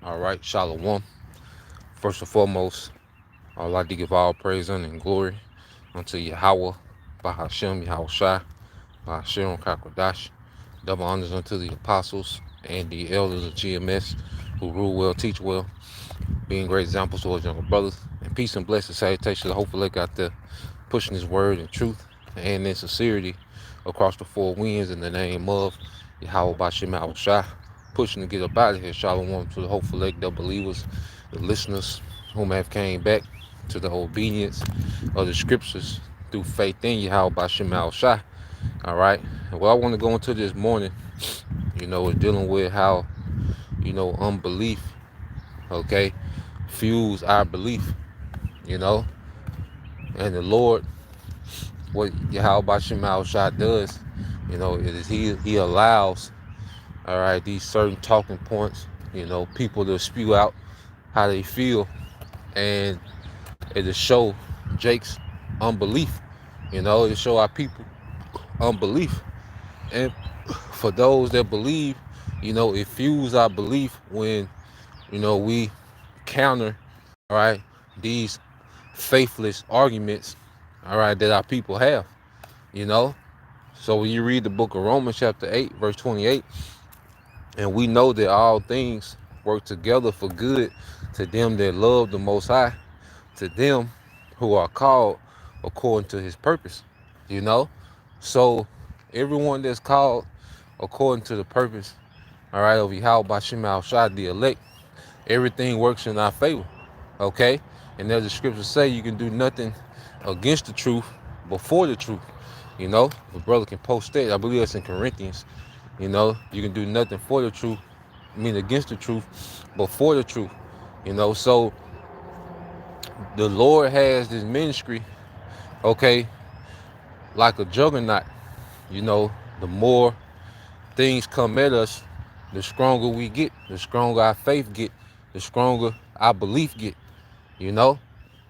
All right, Shalom. First and foremost, I'd like to give all praise and glory unto Yahweh, Bahashem, Yahweh Shai, Bahashem, Kakwadash. Double honors unto the apostles and the elders of GMS who rule well, teach well, being great examples to our younger brothers. And peace and blessed salutations. Hopefully, they got there pushing his word in truth and in sincerity across the four winds in the name of Yahweh Bashem Yahweh Shai. Pushing to get up out of here. Shalom to the hopeful elect, the believers, the listeners whom have came back to the obedience of the scriptures through faith in Yahweh Bashem Yahweh Shai. All right. And what I want to go into this morning, is dealing with how, unbelief, okay, fuels our belief, you know, and the Lord, what Yahweh Bashem Yahweh Shai does, is he allows, all right, these certain talking points, people to spew out how they feel, and it'll show Jake's unbelief, it'll show our people unbelief. And for those that believe, it fuels our belief when, we counter, all right, these faithless arguments, all right, that our people have, you know. So when you read the book of Romans chapter 8, verse 28, and we know that all things work together for good to them that love the Most High, to them who are called according to his purpose, you know. So everyone that's called according to the purpose, all right, of Yahweh Bashem Al-Shai, the elect, everything works in our favor, okay? And as the scriptures say, you can do nothing against the truth before the truth, If a brother can post that, I believe that's in Corinthians, you can do nothing for the truth, against the truth before the truth, So the Lord has this ministry, okay, like a juggernaut, the more things come at us, the stronger we get, the stronger our faith get, the stronger our belief get, you know.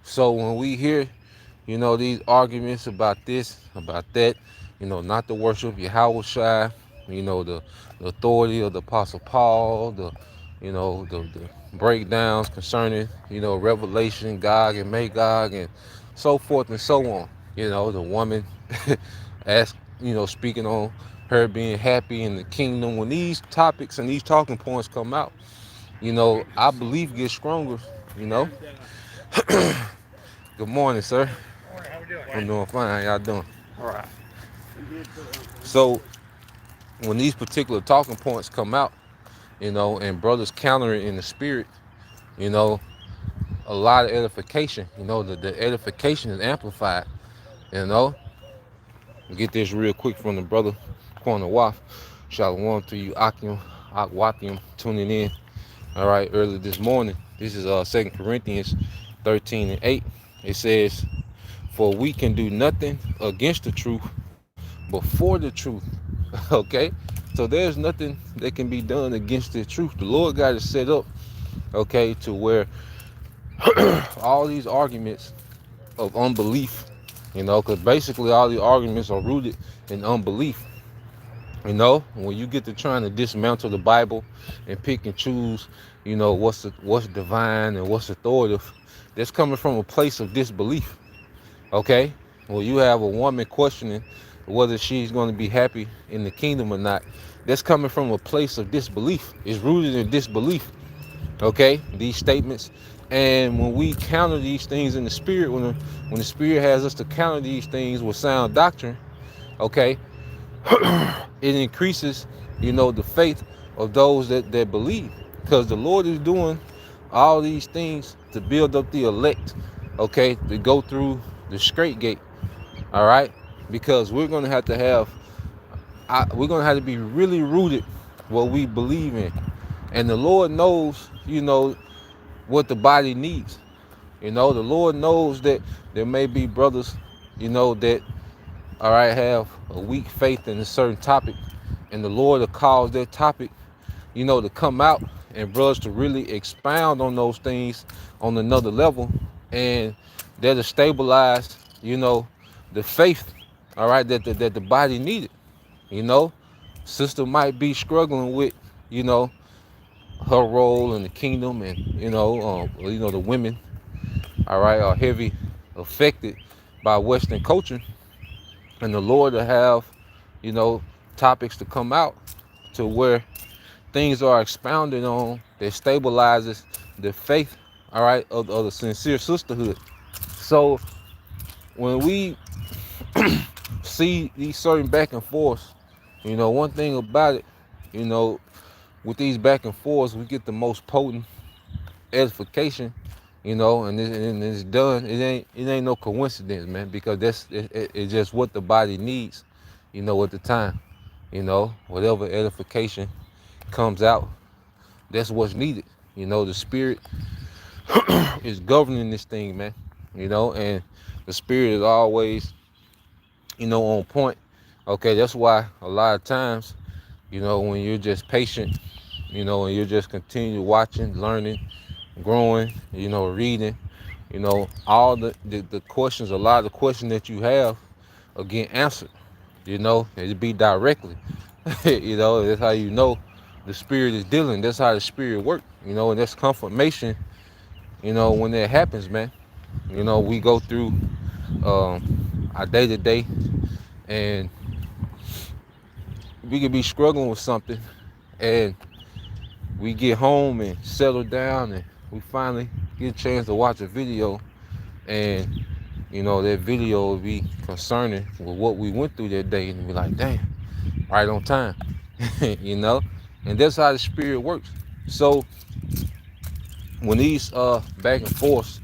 So when we hear, these arguments about this, about that, not to worship Yahweh Shai, the authority of the Apostle Paul, the breakdowns concerning, Revelation, Gog and Magog, and so forth and so on. The woman ask, speaking on her being happy in the kingdom. When these topics and these talking points come out, I believe gets stronger, you know. Good morning, sir. Morning, how we doing? I'm doing fine. How y'all doing? All right. So when these particular talking points come out, and brothers counter it in the spirit, a lot of edification, the edification is amplified, you know. Get this real quick from the brother Corner Waf. Shalom to you, Akim, Akwakim, tuning in. All right, early this morning. This is 2 Corinthians 13 and 8. It says, "For we can do nothing against the truth before the truth." Okay? So there's nothing that can be done against the truth. The Lord got it set up, okay, to where all these arguments of unbelief, because basically all the arguments are rooted in unbelief. When you get to trying to dismantle the Bible and pick and choose, what's divine and what's authoritative, that's coming from a place of disbelief. Okay? Well, you have a woman questioning whether she's going to be happy in the kingdom or not. That's coming from a place of disbelief. It's rooted in disbelief. Okay? These statements And when we counter these things in the spirit, when the spirit has us to counter these things with sound doctrine, okay, it increases, the faith of those that believe. Because the Lord is doing all these things to build up the elect, okay, to go through the straight gate, all right? Because we're gonna have to be really rooted what we believe in. And the Lord knows, what the body needs. The Lord knows that there may be brothers, that all right, have a weak faith in a certain topic, and the Lord will cause that topic, to come out, and brothers to really expound on those things on another level, and that'll stabilize, the faith, all right, that the body needed. You know, Sister might be struggling with, you know, her role in the kingdom, and the women, all right, are heavy affected by Western culture, and the Lord will have, you know, topics to come out to where things are expounded on that stabilizes the faith, all right, of the sincere sisterhood. So when we see these certain back and forths, one thing about it, you know, with these back and forths, we get the most potent edification, and it's done. It ain't no coincidence, man, because it's just what the body needs, at the time. Whatever edification comes out, that's what's needed. The spirit is governing this thing, man. And the spirit is always, on point. Okay, that's why a lot of times, when you're just patient, and you're just continue watching, learning, growing, reading, all the questions, a lot of the questions that you have are getting answered, it be directly. That's how the spirit is dealing. That's how the spirit works, and that's confirmation, when that happens, man. We go through our day to day, and we could be struggling with something, and we get home and settle down, and we finally get a chance to watch a video, and that video will be concerning with what we went through that day, and be like, damn, right on time. you know and that's how the spirit works. So when these back and forths,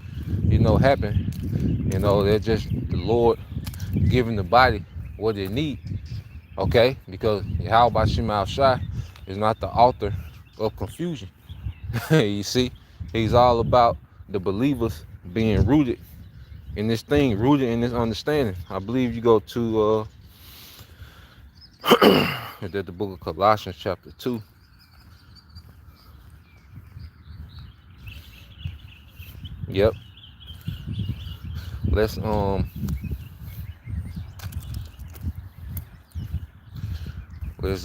happen, they're just the Lord giving the body what they need. Okay, because Yahweh Shema Shai is not the author of confusion. You see, he's all about the believers being rooted in this thing, rooted in this understanding. I believe you go to the book of Colossians chapter 2. Yep. Let's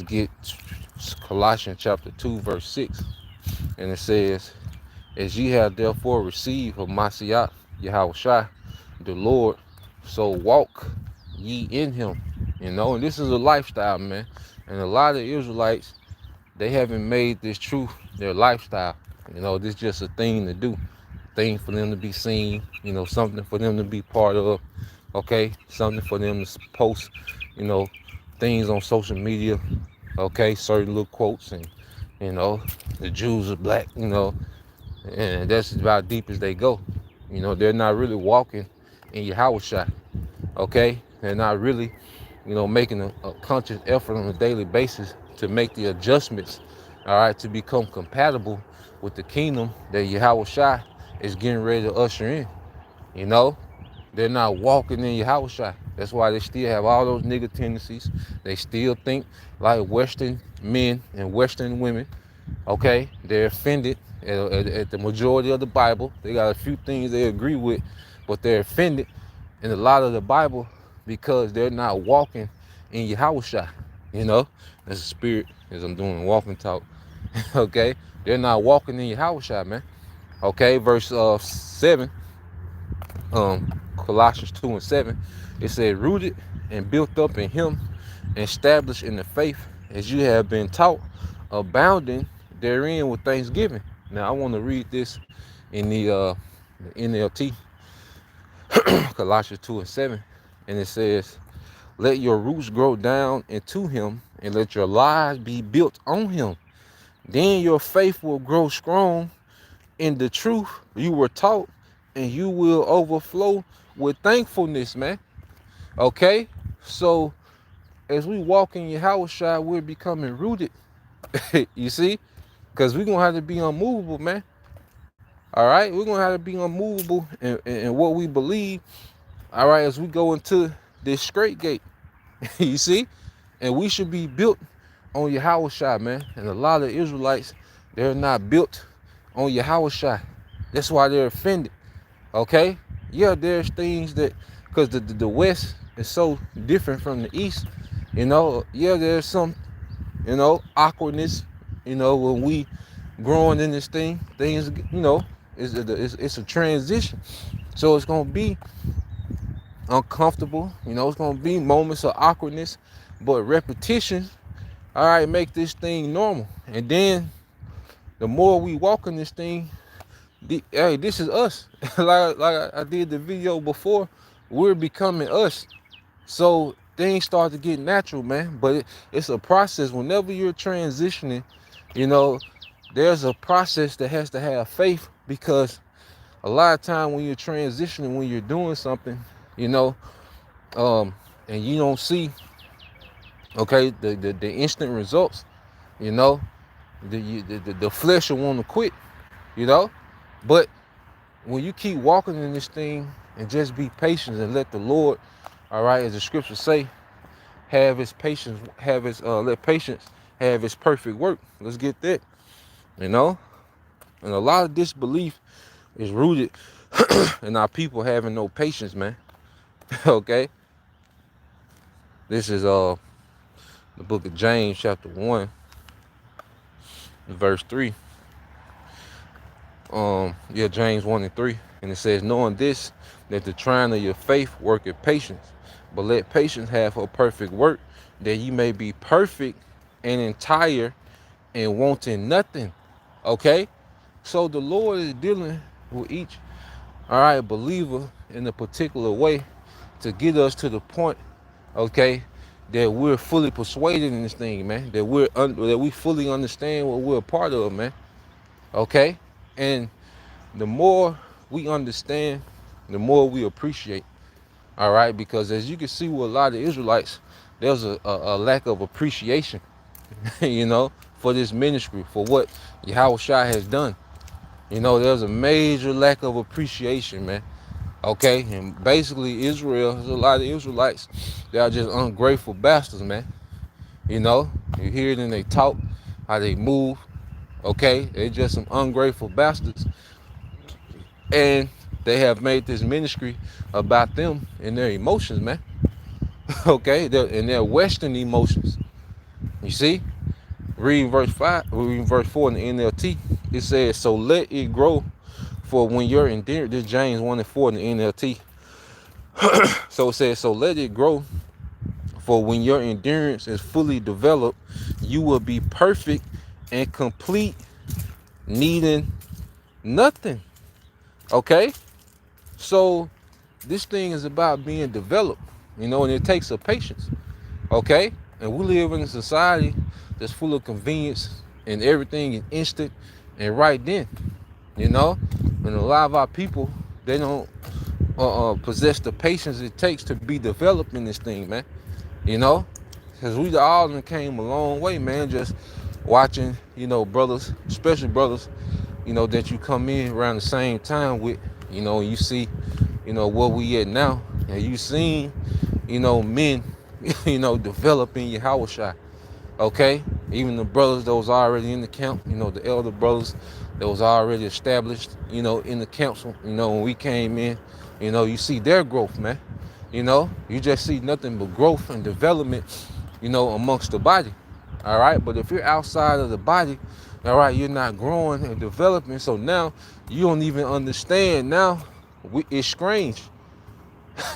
get Colossians chapter 2 verse 6. And it says, as ye have therefore received of Mashiach Yahushua the Lord, so walk ye in him. And this is a lifestyle, man. And a lot of Israelites, they haven't made this truth their lifestyle. This is just a thing to do, thing for them to be seen, something for them to be part of, okay? Something for them to post, things on social media, okay? Certain little quotes, and, the Jews are black, and that's about deep as they go. They're not really walking in Yahushua, okay? They're not really, making a conscious effort on a daily basis to make the adjustments, all right, to become compatible with the kingdom that Yahushua is getting ready to usher in. They're not walking in Yahushua. That's why they still have all those nigga tendencies. They still think like Western men and Western women. Okay, they're offended at the majority of the Bible. They got a few things they agree with, but they're offended in a lot of the Bible because they're not walking in Yahushua. As a spirit, as I'm doing walking talk. Okay, they're not walking in Yahushua, man. Okay, verse 7, Colossians 2 and 7, it said, rooted and built up in him, established in the faith as you have been taught, abounding therein with thanksgiving. Now I want to read this in the NLT, Colossians 2:7, and it says, "Let your roots grow down into Him, and let your lives be built on Him. Then your faith will grow strong in the truth you were taught, and you will overflow with thankfulness," man. Okay, so as we walk in Yahushua, we're becoming rooted. You see, because we're gonna have to be unmovable, man. All right, we're gonna have to be unmovable in what we believe. All right, as we go into this straight gate, you see, and we should be built on Yahushua, man. And a lot of Israelites, they're not built on Yahushua. That's why they're offended. Okay, yeah, there's things that, because the West is so different from the East. Yeah, there's some, awkwardness. When we growing in this thing, things, it's a transition. So it's gonna be uncomfortable. It's gonna be moments of awkwardness, but repetition, all right, make this thing normal. And then the more we walk in this thing, hey, this is us. like I did the video before, we're becoming us. So things start to get natural, man. But it's a process. Whenever you're transitioning, you know, there's a process that has to have faith, because a lot of time when you're transitioning, when you're doing something, you know, and you don't see, okay, the instant results, you know, the flesh will want to quit, you know. But when you keep walking in this thing and just be patient and let the Lord, all right, as the scriptures say, have his patience, let patience have his perfect work. Let's get that, you know. And a lot of disbelief is rooted in our people having no patience, man. Okay. This is the book of James, chapter 1, verse 3. James 1 and 3. And it says, knowing this, that the trying of your faith worketh patience. But let patience have her perfect work, that ye may be perfect and entire and wanting nothing. Okay? So the Lord is dealing with each, all right, believer in a particular way to get us to the point, okay, that we're fully persuaded in this thing, man. That we fully understand what we're a part of, man. Okay? And the more we understand, the more we appreciate. All right, because as you can see with a lot of Israelites, there's a lack of appreciation, for this ministry, for what Yahushua has done. There's a major lack of appreciation, man. Okay, and basically there's a lot of Israelites that are just ungrateful bastards, man. You hear it in they talk, how they move. Okay, they're just some ungrateful bastards, and they have made this ministry about them and their emotions, man. Okay, and their Western emotions. You see, reading verse 4 in the NLT, it says, "So let it grow, for when you're endeared." This James 1 and 4 in the NLT. So it says, "So let it grow, for when your endurance is fully developed, you will be perfect and complete, needing nothing." Okay, so this thing is about being developed, and it takes a patience. Okay, and we live in a society that's full of convenience, and everything is instant and right then. And a lot of our people, they don't possess the patience it takes to be developed in this thing, man. Because we all came a long way, man. Just watching, brothers, especially brothers, that you come in around the same time with, and you see, where we at now, and you seen, men, developing Yahushua. Okay, even the brothers that was already in the camp, the elder brothers that was already established, in the council, when we came in, you see their growth, man. You just see nothing but growth and development, amongst the body. All right, but if you're outside of the body, all right, you're not growing and developing. So now you don't even understand. Now it's strange,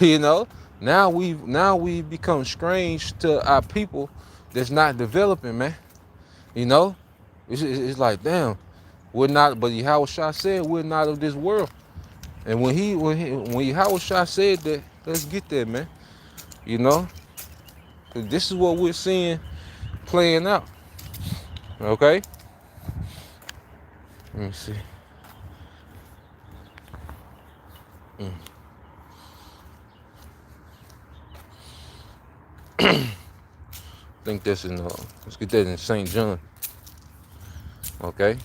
you know. Now we've become strange to our people that's not developing, man. You know, it's like, damn. We're not, but Yahushua said we're not of this world. And when Yahushua said that, let's get that, man. You know, 'cause this is what we're seeing playing out. Okay, let me see. I think that's in. Let's get that in Saint John. Okay,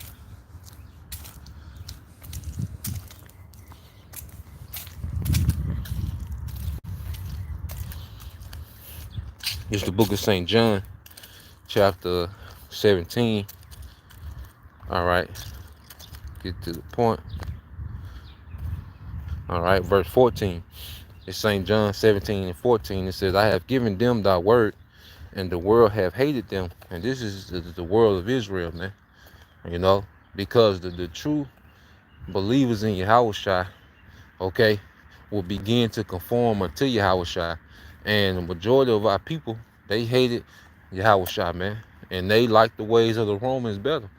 it's the book of Saint John, chapter 17. All right, get to the point. All right, verse 14. It's Saint John 17 and 14. It says, "I have given them thy word, and the world have hated them." And this is the world of Israel, man. You know, because the true believers in Yahushua, okay, will begin to conform unto Yahushua. And the majority of our people, they hated Yahushua, man. And they like the ways of the Romans better.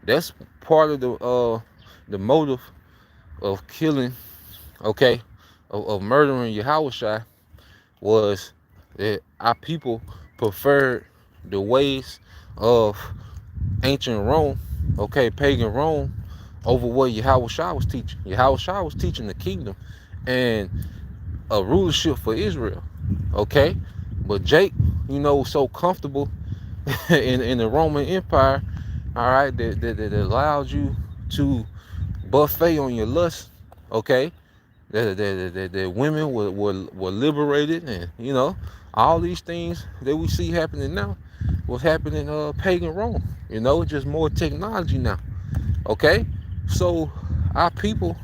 That's part of the motive of killing, okay, of murdering Yahushua, was that our people preferred the ways of ancient Rome, okay, pagan Rome, over what Yahushua was teaching. Yahushua was teaching the kingdom and a rulership for Israel, okay? But Jake, you know, was so comfortable in the Roman Empire, all right, that allowed you to buffet on your lust, okay? That women were liberated, and you know, all these things that we see happening now was happening in pagan Rome. You know, just more technology now. Okay, so our people,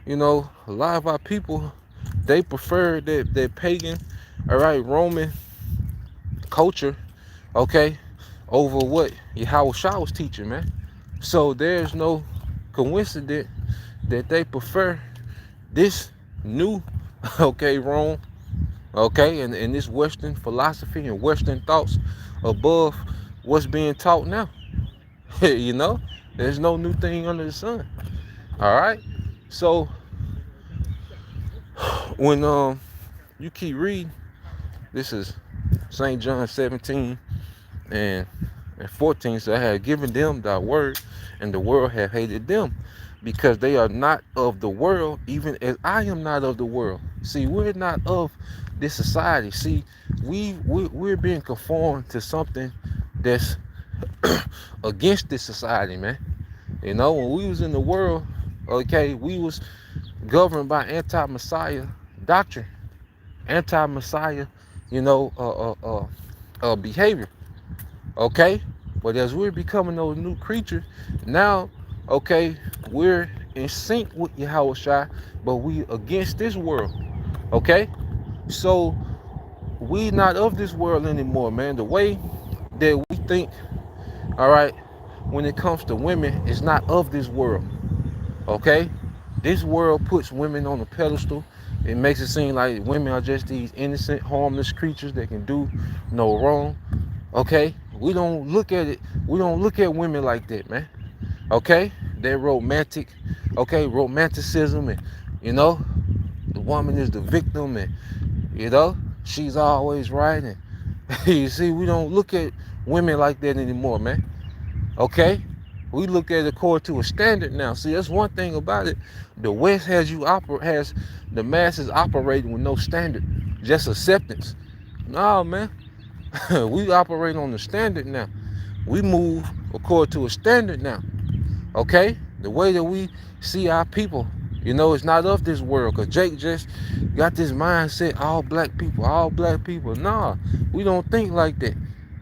you know, a lot of our people, they prefer that pagan, all right, Roman culture, okay, over what Yahweh Shah was teaching, man. So there's no coincidence that they prefer this new, okay, Rome, okay, and this Western philosophy and Western thoughts above what's being taught now. You know, there's no new thing under the sun. All right, so when you keep reading, this is Saint John 17 and 14. So I had given them thy word, and the world have hated them, because they are not of the world, even as I am not of the world. See, we're not of this society. See, we're being conformed to something that's against this society, man. You know, when we was in the world, okay, we was governed by anti-Messiah doctrine, anti-Messiah, you know, behavior. Okay, but as we're becoming those new creatures now, okay, we're in sync with Yahweh Shai, but we against this world. Okay, so we not of this world anymore, man. The way that we think, all right, when it comes to women, is not of this world. Okay, this world puts women on a pedestal. It makes it seem like women are just these innocent, harmless creatures that can do no wrong. Okay, we don't look at it. We don't look at women like that, man. Okay, they're romantic. Okay, romanticism, and you know, the woman is the victim, and you know, she's always right. And you see, we don't look at women like that anymore, man. Okay, we look at it according to a standard now. See, that's one thing about it. The West has the masses operating with no standard, just acceptance. No, man. We operate on the standard now. We move according to a standard now. Okay? The way that we see our people, you know, it's not of this world. Because Jake just got this mindset, all black people, all black people. Nah, we don't think like that.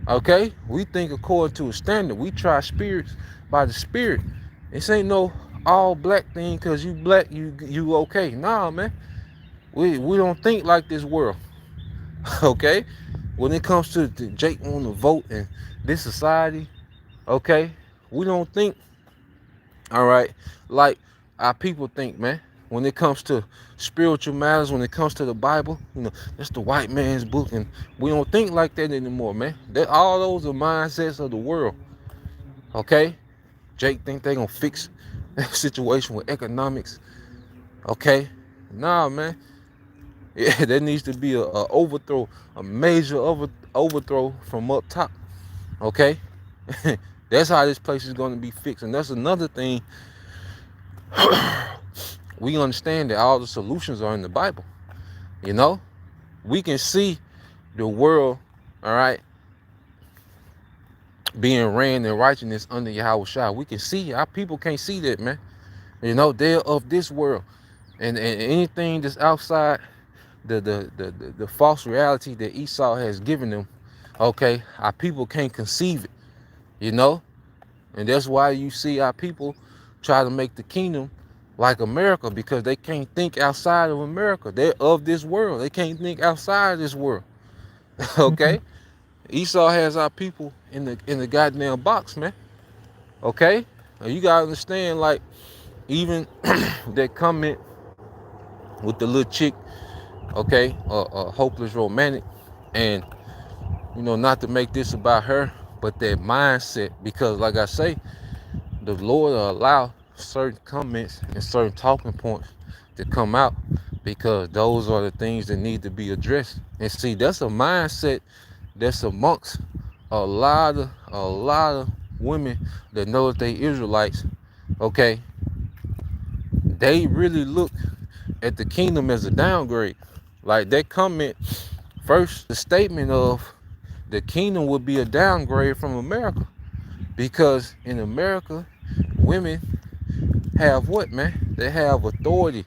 Okay? We think according to a standard. We try spirits by the spirit. This ain't no all black thing because you black, you okay. Nah, man. We don't think like this world. Okay? When it comes to Jake on the vote in this society, okay, we don't think, all right, like our people think, man. When it comes to spiritual matters, when it comes to the Bible, you know, that's the white man's book, and we don't think like that anymore, man. That all those are mindsets of the world, okay? Jake think they gonna fix that situation with economics. Okay, nah, man. Yeah, there needs to be a overthrow, a major overthrow from up top. Okay, that's how this place is going to be fixed. And that's another thing. We understand that all the solutions are in the Bible. You know, we can see the world, all right, being ran in righteousness under Yahweh Shah. We can see, our people can't see that, man. You know, they're of this world. And anything that's outside the false reality that Esau has given them, okay, our people can't conceive it, you know? And that's why you see our people try to make the kingdom like America, because they can't think outside of America. They're of this world. They can't think outside of this world. Okay? Esau has our people in the goddamn box, man. Okay? Now you gotta understand, like, even that comment with the little chick, okay, hopeless romantic, and you know, not to make this about her, but that mindset, because like I say, the Lord will allow certain comments and certain talking points to come out, because those are the things that need to be addressed. And see, that's a mindset that's amongst a lot of women that know that they Israelites. Okay, they really look at the kingdom as a downgrade. Like that comment first, the statement of the kingdom would be a downgrade from America, because in America, women have what, man? They have authority.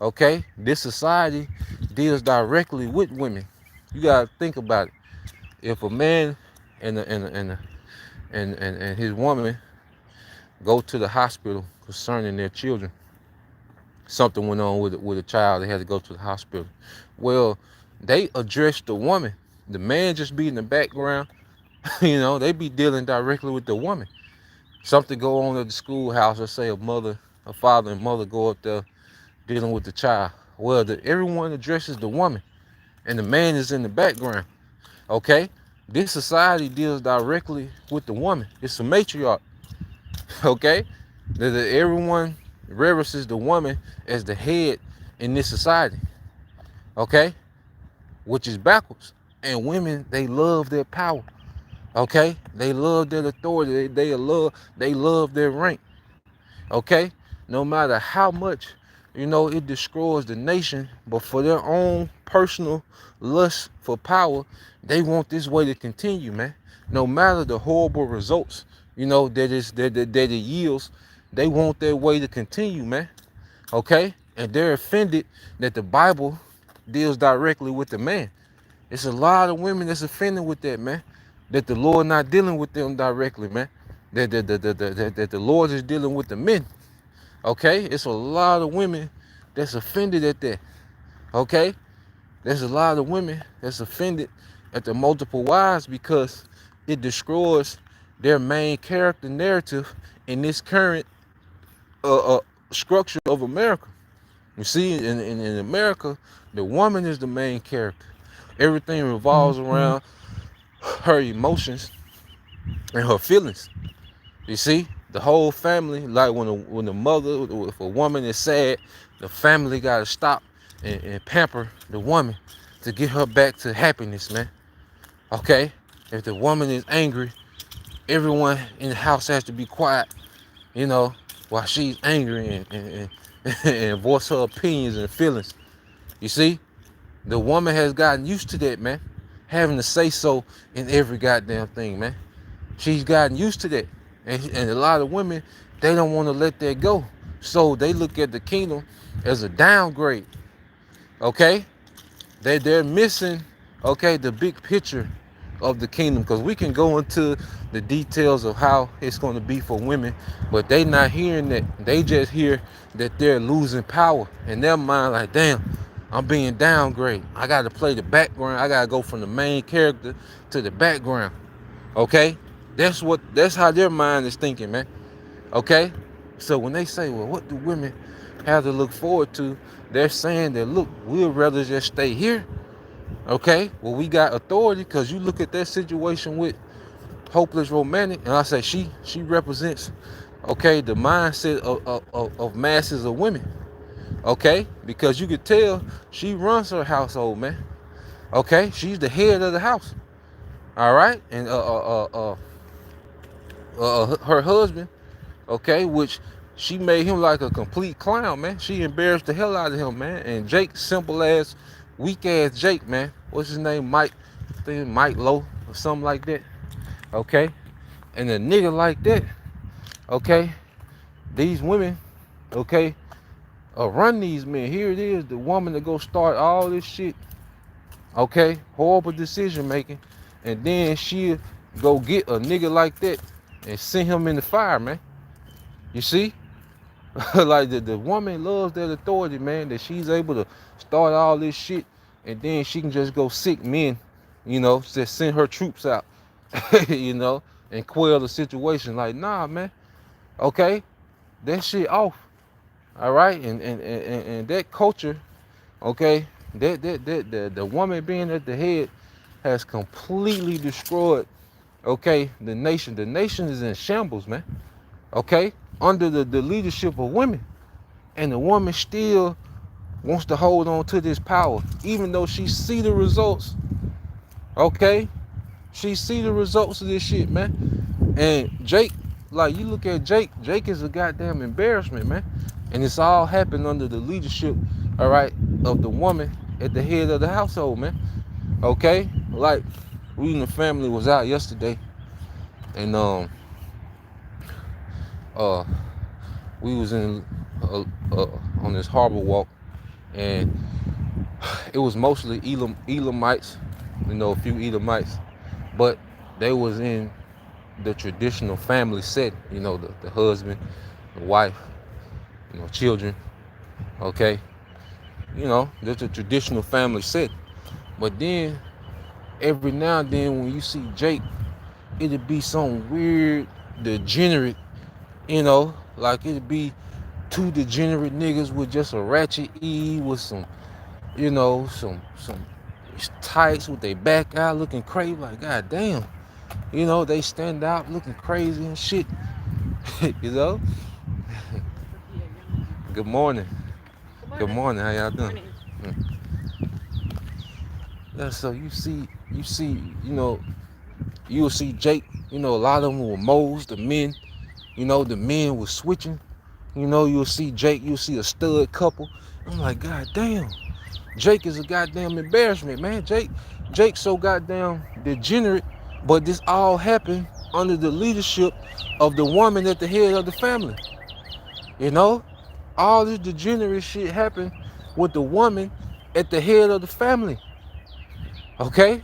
Okay, this society deals directly with women. You gotta think about it. If a man and his woman go to the hospital concerning their children, something went on with a child, they had to go to the hospital. Well, they address the woman. The man just be in the background. You know, they be dealing directly with the woman. Something go on at the schoolhouse, let's say a father and mother go up there dealing with the child. Well, everyone addresses the woman, and the man is in the background. Okay, this society deals directly with the woman. It's a matriarch. Okay, everyone reverences the woman as the head in this society. Okay, which is backwards. And women, they love their power. Okay, they love their authority. They love their rank. Okay, no matter how much, you know, it destroys the nation, but for their own personal lust for power, they want this way to continue, man. No matter the horrible results, you know, that it yields, they want their way to continue, man. Okay, and they're offended that the Bible deals directly with the man. It's a lot of women that's offended with that, man. That the Lord not dealing with them directly, man. That the Lord is dealing with the men. Okay? It's a lot of women that's offended at that. Okay? There's a lot of women that's offended at the multiple wives, because it destroys their main character narrative in this current uh, uh, structure of America. You see, in America, the woman is the main character. Everything revolves around her emotions and her feelings. You see, the whole family, like when the mother, if a woman is sad, the family gotta stop and pamper the woman to get her back to happiness, man. Okay? If the woman is angry, everyone in the house has to be quiet, you know, while she's angry and voice her opinions and feelings. You see, the woman has gotten used to that, man. Having to say so in every goddamn thing, man. She's gotten used to that. And a lot of women, they don't want to let that go. So they look at the kingdom as a downgrade. Okay? They're missing, okay, the big picture of the kingdom. Because we can go into the details of how it's going to be for women, but they not hearing that. They just hear that they're losing power. In their mind, like, damn, I'm being downgraded. I got to play the background. I got to go from the main character to the background. Okay? That's how their mind is thinking, man. Okay? So when they say, well, what do women have to look forward to? They're saying that, look, we'd rather just stay here. Okay? Well, we got authority, because you look at that situation with hopeless romantic, and I say she represents, okay, the mindset of masses of women, okay, because you could tell she runs her household, man. Okay, she's the head of the house, all right, and her husband, okay, which she made him like a complete clown, man. She embarrassed the hell out of him, man. And Jake, simple ass, weak ass Jake, man. What's his name? Mike, I think Mike Lowe or something like that. Okay, and a nigga like that, okay, these women, okay, run these men. Here it is, the woman to go start all this shit, okay, horrible decision making, and then she'll go get a nigga like that and send him in the fire, man. You see? Like the woman loves that authority, man, that she's able to start all this shit and then she can just go sick men, just send her troops out, you know, and quell the situation. Like, nah, man, okay, that shit off. All right, and that culture, okay, that the woman being at the head has completely destroyed, okay, the nation. The nation is in shambles, man. Okay, under the leadership of women. And the woman still wants to hold on to this power, even though she see the results. Okay, she see the results of this shit, man. And Jake, like you look at Jake, Jake is a goddamn embarrassment, man. And it's all happened under the leadership, all right, of the woman at the head of the household, man. Okay, like we and the family was out yesterday, and uh we was in on this harbor walk, and it was mostly Elamites, a few Edomites, but they was in the traditional family setting, the husband, the wife, children, okay, there's a traditional family setting. But then every now and then when you see Jake, it'd be some weird degenerate, like it'd be two degenerate niggas with just a ratchet E with some, some tights with their back out looking crazy, like god damn. They stand out looking crazy and shit. you know? Good morning. Good morning. How y'all doing? Yeah, so you'll see Jake, a lot of them were moles, the men, the men were switching. You'll see Jake, you'll see a stud couple. I'm like, god damn. Jake is a goddamn embarrassment, man. Jake's so goddamn degenerate, but this all happened under the leadership of the woman at the head of the family. All this degenerate shit happened with the woman at the head of the family. Okay?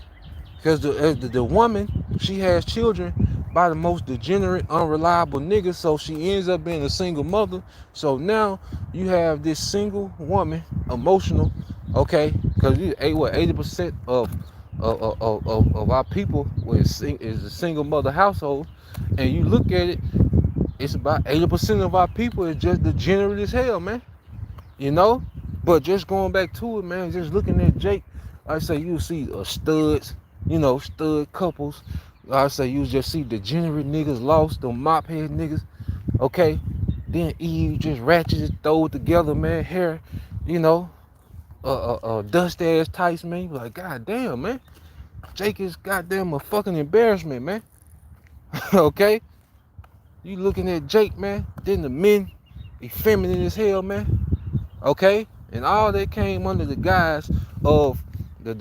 Because the woman, she has children by the most degenerate, unreliable nigga, so she ends up being a single mother. So now you have this single woman, emotional, okay? Because 80% of our people is a single mother household, and you look at it, it's about 80% of our people is just degenerate as hell, man. But just going back to it, man, just looking at Jake, I say you see studs, stud couples. I say you just see degenerate niggas lost, them mop head niggas, okay? Then Eve just ratchets it, throw it together, man, hair, dust ass tights, man. You like, god damn, man. Jake is goddamn a fucking embarrassment, man. Okay? You looking at Jake, man, then the men, effeminate as hell, man. Okay? And all that came under the guise of the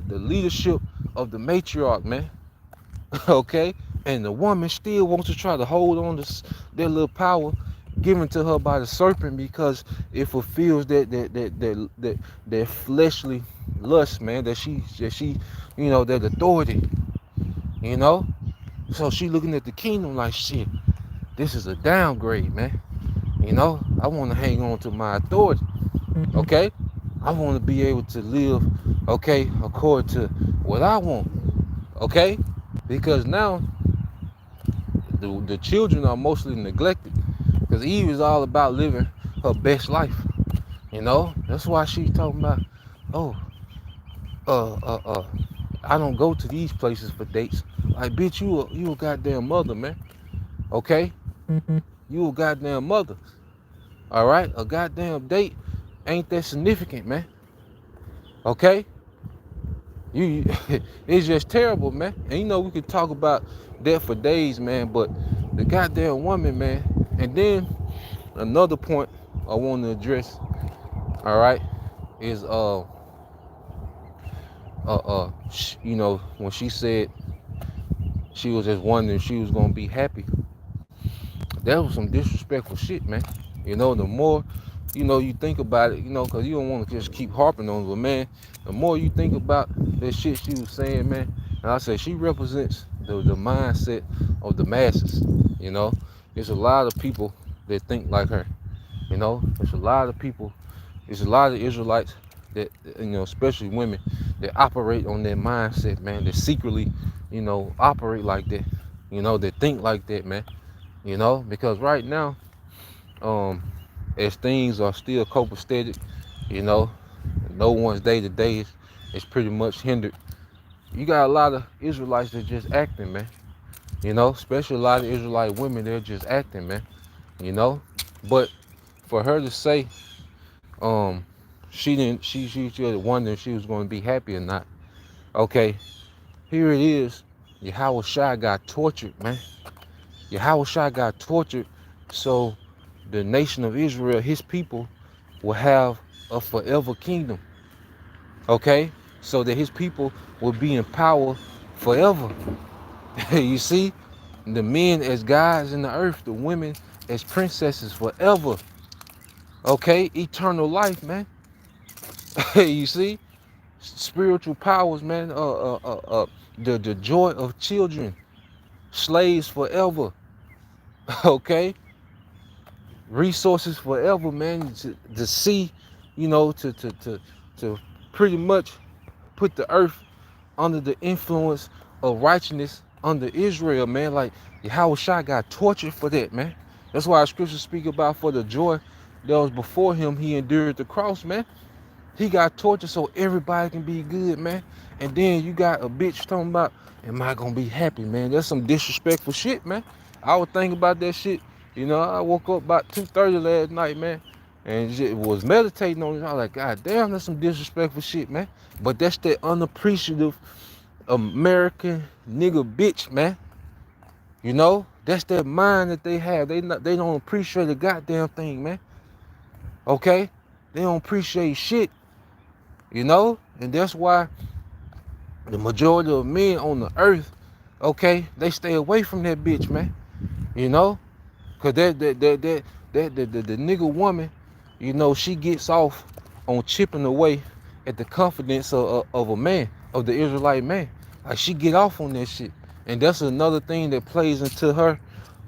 leadership of the matriarch, man. Okay? And the woman still wants to try to hold on to that little power given to her by the serpent because it fulfills that fleshly lust, man, that she that authority, you know? So she looking at the kingdom like, shit, this is a downgrade, man. I want to hang on to my authority, okay? I want to be able to live, okay, according to what I want, okay? Because now the children are mostly neglected because Eve is all about living her best life, That's why she's talking about, oh, I don't go to these places for dates. Like, bitch, you a goddamn mother, man. Okay? You a goddamn mother. All right? A goddamn date ain't that significant, man. Okay? You it's just terrible, man. And you know we could talk about that for days, man, but the goddamn woman, man. And then another point I want to address, all right, is you know, when she said she was just wondering if she was gonna be happy. That was some disrespectful shit, man. You know, the more, you know, you think about it, you know, because you don't want to just keep harping on it, but man, the more you think about that shit she was saying, man, and I say she represents the mindset of the masses, you know. There's a lot of people that think like her, you know. There's a lot of people, there's a lot of Israelites that, you know, especially women, that operate on that mindset, man, that secretly, you know, operate like that, you know, that think like that, man. You know, because right now, um, as things are still copacetic, you know, no one's day to day is pretty much hindered. You got a lot of Israelites that just acting, man. You know, especially a lot of Israelite women, they're just acting, man. You know, but for her to say, um, she was wondering if she was going to be happy or not. Okay, here it is. Yahweh Shai got tortured, man. Yahweh Shai got tortured, so the nation of Israel, his people, will have a forever kingdom. Okay? So that his people will be in power forever. You see? The men as gods in the earth, the women as princesses forever. Okay? Eternal life, man. You see? Spiritual powers, man. The joy of children. Slaves forever. Okay? Resources forever, man, to see, you know, to pretty much put the earth under the influence of righteousness under Israel, man. Like Yahweh Shai got tortured for that, man. That's why scriptures speak about for the joy that was before him, he endured the cross, man. He got tortured so everybody can be good, man. And then you got a bitch talking about, am I gonna be happy, man? That's some disrespectful shit, man. I was thinking about that shit. You know, I woke up about 2:30 last night, man, and just was meditating on it. I was like, God damn, that's some disrespectful shit, man. But that's that unappreciative American nigga bitch, man. You know, that's that mind that they have. They don't appreciate the goddamn thing, man. Okay? They don't appreciate shit. You know, and that's why the majority of men on the earth, okay, they stay away from that bitch, man. You know, cause the nigga woman, you know, she gets off on chipping away at the confidence of a man, of the Israelite man. Like she get off on that shit, and that's another thing that plays into her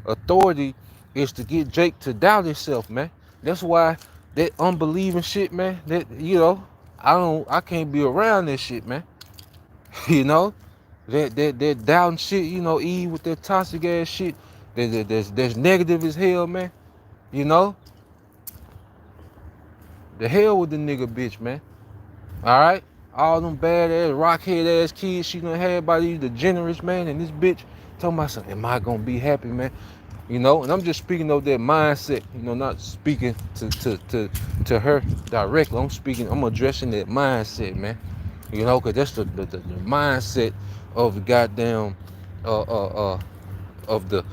authority is to get Jake to doubt himself, man. That's why that unbelieving shit, man. That you know, I can't be around that shit, man. You know, that doubting shit. You know, Eve with that toxic ass shit. That's negative as hell, man. You know, the hell with the nigga bitch, man. All right, all them bad ass rockhead ass kids she done had by these degenerates, man, and this bitch talking about something. Am I gonna be happy, man? You know, and I'm just speaking of that mindset, you know, not speaking to her directly. I'm addressing that mindset, man. You know, because that's the mindset of the goddamn, of the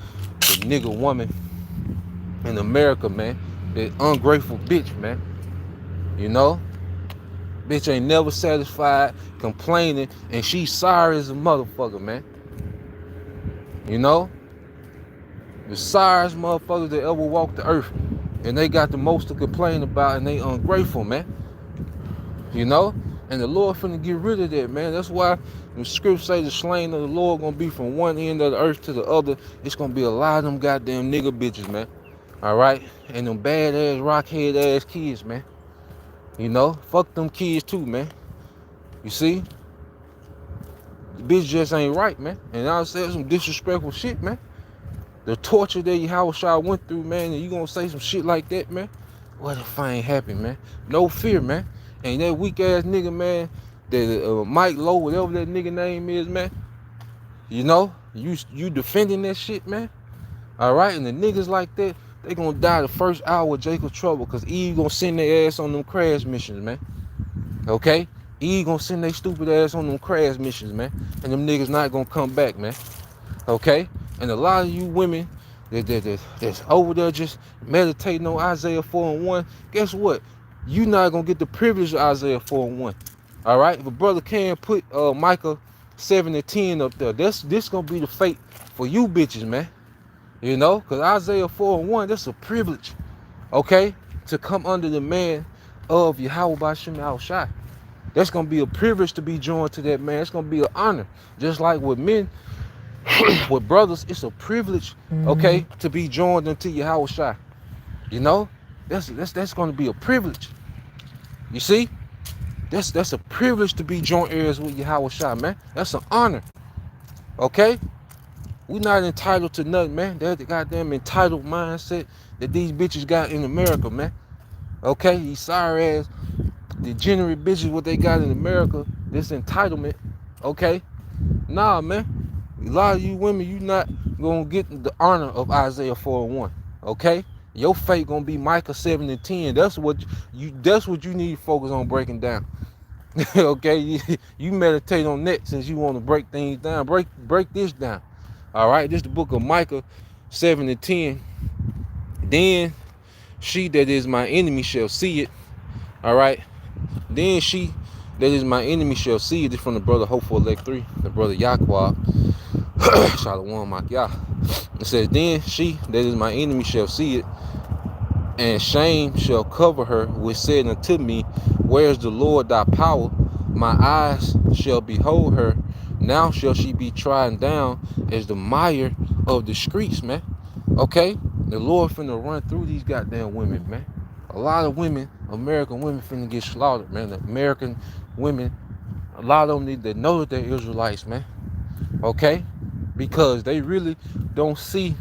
nigga woman in America, man. That ungrateful bitch, man. You know, bitch ain't never satisfied, complaining, and she's sorry as a motherfucker, man. You know, the sorriest motherfuckers that ever walked the earth. And they got the most to complain about and they ungrateful, man. You know? And the Lord finna get rid of that, man. That's why the scripts say the slain of the Lord gonna be from one end of the earth to the other. It's gonna be a lot of them goddamn nigga bitches, man. Alright? And them bad ass, rockhead ass kids, man. You know? Fuck them kids too, man. You see? The bitch just ain't right, man. And I said some disrespectful shit, man. The torture that Yahweh Shai went through, man, and you gonna say some shit like that, man? What if I ain't happy, man? No fear, man. And that weak ass nigga, man, Mike Lowe, whatever that nigga name is, man. You know, you defending that shit, man. All right, and the niggas like that, they gonna die the first hour of Jacob trouble, cause Eve gonna send their ass on them crash missions, man. Okay, Eve gonna send their stupid ass on them crash missions, man, and them niggas not gonna come back, man. Okay, and a lot of you women that's over there just meditating on Isaiah 4:1, guess what? You not gonna get the privilege of Isaiah 4:1. All right, if a brother can put Micah 7:10 up there, this gonna be the fate for you bitches, man. You know, because Isaiah 4:1, that's a privilege, okay, to come under the man of Yahweh Bashim Al-Shai. That's going to be a privilege to be joined to that man. It's going to be an honor. Just like with men, with brothers, it's a privilege, okay, to be joined unto Yahweh Shai. You know, that's going to be a privilege. You see, that's a privilege to be joint heirs with Yahweh Shai, man. That's an honor, okay. We not entitled to nothing, man. That's the goddamn entitled mindset that these bitches got in America, man. Okay, these sorry ass, degenerate bitches, what they got in America, this entitlement, okay? Nah, man. A lot of you women, you not gonna get the honor of Isaiah 4:1, okay? Your fate gonna be Micah 7:10. That's what you need to focus on breaking down. Okay, you meditate on that since you want to break things down. Break this down. All right, this is the book of Micah 7:10. Then she that is my enemy shall see it. All right. Then she that is my enemy shall see it. This from the brother Hopeful Elect 3, the brother Yahweh. Shalom Makyah. It says, then she that is my enemy shall see it, and shame shall cover her, which said unto me, where is the Lord thy power? My eyes shall behold her. Now shall she be trodden down as the mire of the streets, man. Okay? The Lord finna run through these goddamn women, man. A lot of women, American women, finna get slaughtered, man. The American women, a lot of them need to know that they're Israelites, man. Okay? Because they really don't see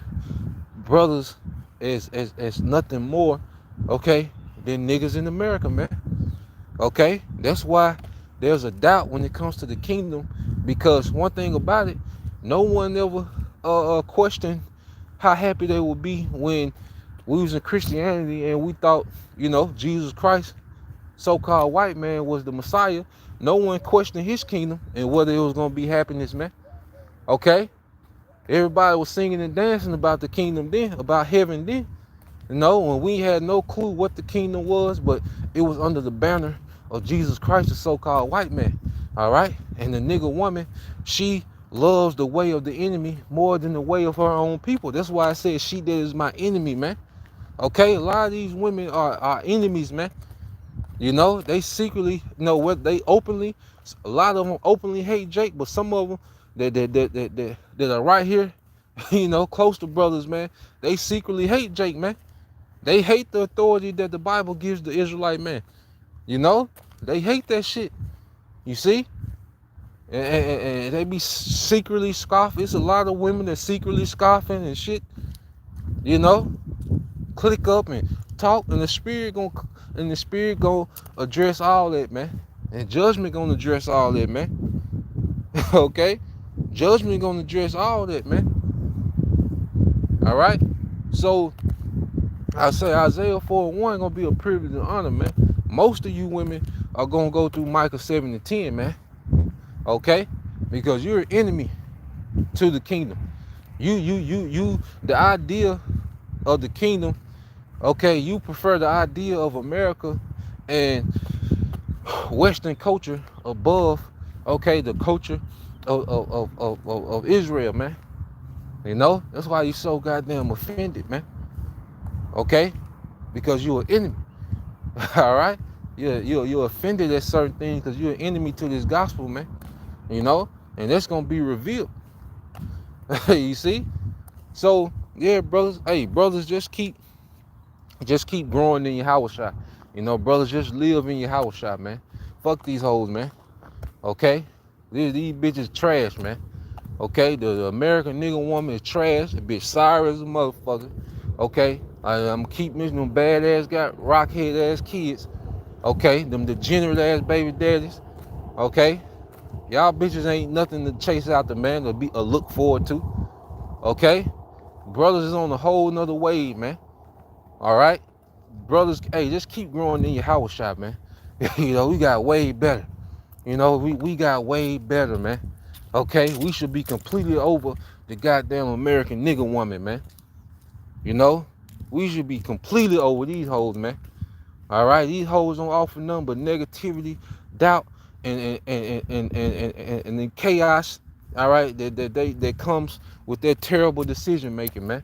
brothers as nothing more, okay, than niggas in America, man. Okay? That's why there's a doubt when it comes to the kingdom, because one thing about it, no one ever questioned how happy they would be when we was in Christianity and we thought, you know, Jesus Christ, so-called white man, was the Messiah. No one questioned his kingdom and whether it was going to be happiness, man. Okay? Everybody was singing and dancing about the kingdom then, about heaven then. You know, and we had no clue what the kingdom was, but it was under the banner of Jesus Christ, the so-called white man. All right? And the nigga woman, she loves the way of the enemy more than the way of her own people. That's why I said she that is my enemy, man. Okay? A lot of these women are enemies, man. You know, they secretly, you know what, they openly, a lot of them openly hate Jake, but some of them that are right here, you know, close to brothers, man, they secretly hate Jake, man. They hate the authority that the Bible gives the Israelite man. You know, they hate that shit. You see? And they be secretly scoffing. It's a lot of women that secretly scoffing and shit. You know, click up and talk, and the spirit gonna address all that, man. And judgment gonna address all that, man. Okay? Judgment gonna address all that, man. All right? So I say Isaiah 4:1 gonna be a privilege and honor, man. Most of you women are gonna go through Micah 7:10, man. Okay? Because you're an enemy to the kingdom. You the idea of the kingdom, okay, you prefer the idea of America and Western culture above, okay, the culture of Israel, man. You know? That's why you so goddamn offended, man. Okay? Because you're an enemy. All right? You're offended at certain things because you're an enemy to this gospel, man. You know? And that's going to be revealed. You see? So, yeah, brothers. Hey, brothers, just keep growing in your house shot. You know, brothers, just live in your house shot, man. Fuck these hoes, man. Okay? These bitches trash, man. Okay? The American nigga woman is trash. The bitch sorry as a motherfucker. Okay? I'm gonna keep mentioning them badass, got rockhead ass kids. Okay? Them degenerate ass baby daddies. Okay? Y'all bitches ain't nothing to chase after, man, to be a look forward to. Okay? Brothers is on a whole nother wave, man. All right? Brothers, hey, just keep growing in your house shop, man. You know, we got way better. You know, we got way better, man. Okay? We should be completely over the goddamn American nigga woman, man. You know? We should be completely over these hoes, man. All right? These hoes don't offer nothing but negativity, doubt, and the chaos, all right, that comes with their terrible decision making, man.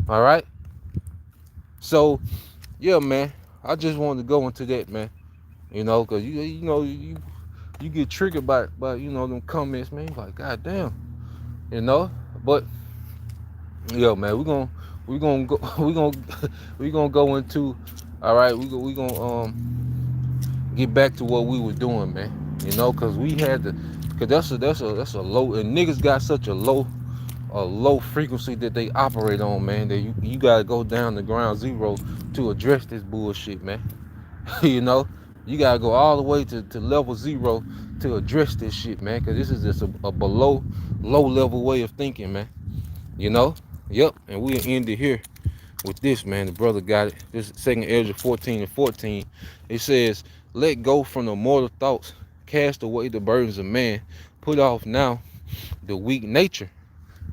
All right? So, yeah, man, I just wanted to go into that, man. You know, cause you get triggered by them comments, man. You like, God damn, you know. But yo, man, we gonna go we gonna go into, all right. We gonna get back to what we was doing, man. You know, cause we had to, cause that's a low, and niggas got such a low frequency that they operate on, man. That you gotta go down to ground zero to address this bullshit, man. You know, you gotta go all the way to level zero to address this shit, man. Cause this is just a below low level way of thinking, man. You know? Yep. And we'll end it here with this, man. The brother got it. This is 2nd Ezra 14:14. It says, let go from the mortal thoughts, cast away the burdens of man, put off now the weak nature.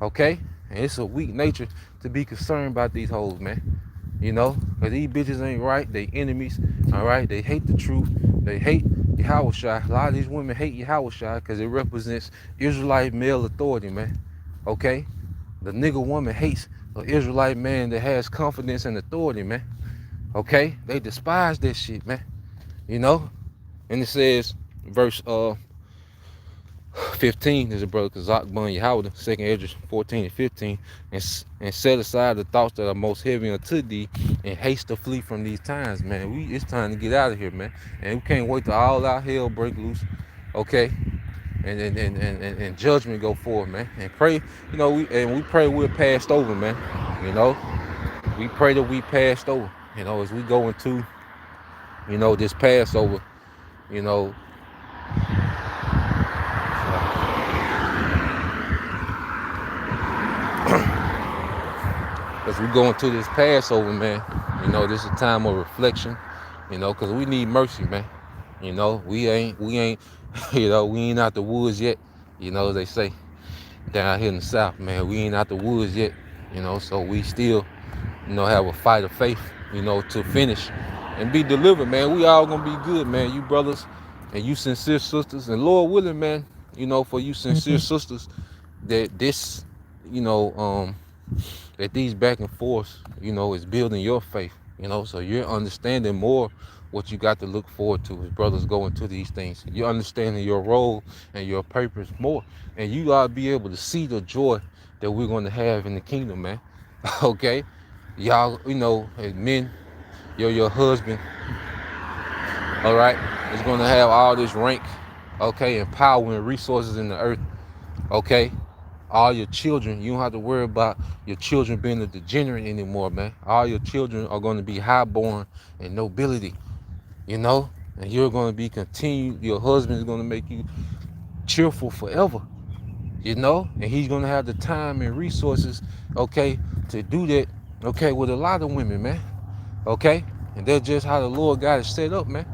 Okay? And it's a weak nature to be concerned about these hoes, man. You know, because these bitches ain't right. They enemies, all right? They hate the truth. They hate Yahushua. A lot of these women hate Yahushua because it represents Israelite male authority, man. Okay? The nigga woman hates an Israelite man that has confidence and authority, man. Okay? They despise that shit, man. You know? And it says, verse 15, there's a brother Kazak Bun Yahweh, 2nd Ezra 14:15, and set aside the thoughts that are most heavy unto thee, and haste to flee from these times, man. It's time to get out of here, man. And we can't wait till all our hell break loose, okay? And judgment go forward, man. And pray, we pray we're passed over, man. You know, we pray that we passed over. You know, as we go into, this Passover, you know, as we go into this Passover, man, this is a time of reflection, because we need mercy, man. We ain't, we ain't out the woods yet, as they say down here in the South, man. We ain't out the woods yet, so we still, have a fight of faith, to finish and be delivered, man. We all gonna be good, man. You brothers and you sincere sisters, and Lord willing, man, for you sincere sisters, that this, that these back and forth, is building your faith, so you're understanding more what you got to look forward to as brothers go into these things. You're understanding your role and your purpose more, and you gotta be able to see the joy that we're going to have in the kingdom, man. Okay, y'all, as men, your husband, all right, is going to have all this rank, okay, and power and resources in the earth, okay. All your children, you don't have to worry about your children being a degenerate anymore, man. All your children are going to be highborn and nobility, and you're going to be continued. Your husband is going to make you cheerful forever, and he's going to have the time and resources, okay, to do that, okay, with a lot of women, man, okay. And that's just how the Lord got it set up, man.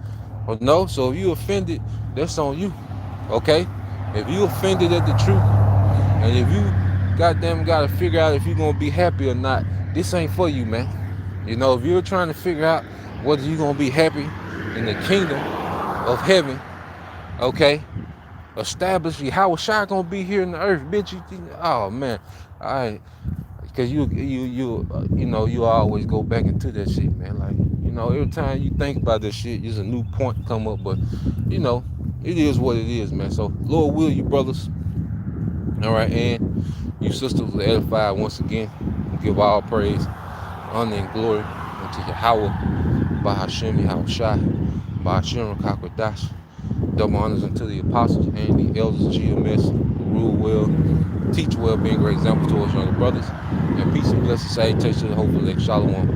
So if you offended, that's on you, okay. If you offended at the truth, and if you goddamn gotta figure out if you're gonna be happy or not, this ain't for you, man. If you're trying to figure out whether you're gonna be happy in the kingdom of heaven, okay, establish you how Shai gonna be here in the earth, bitch. Oh man, I, cause you always go back into that shit, man. Like, every time you think about this shit, there's a new point come up, but it is what it is, man. So Lord will, you brothers, all right, and you sisters were edified once again. We give all praise, honor, and glory unto Yahweh, by Hashem, Yahweh Shai, by Hashem, Kakwadash. Double honors unto the apostles and the elders of GMS, who rule well, teach well, being great examples towards younger brothers. And peace and blessings, salutations to the hopeful elect. Shalom.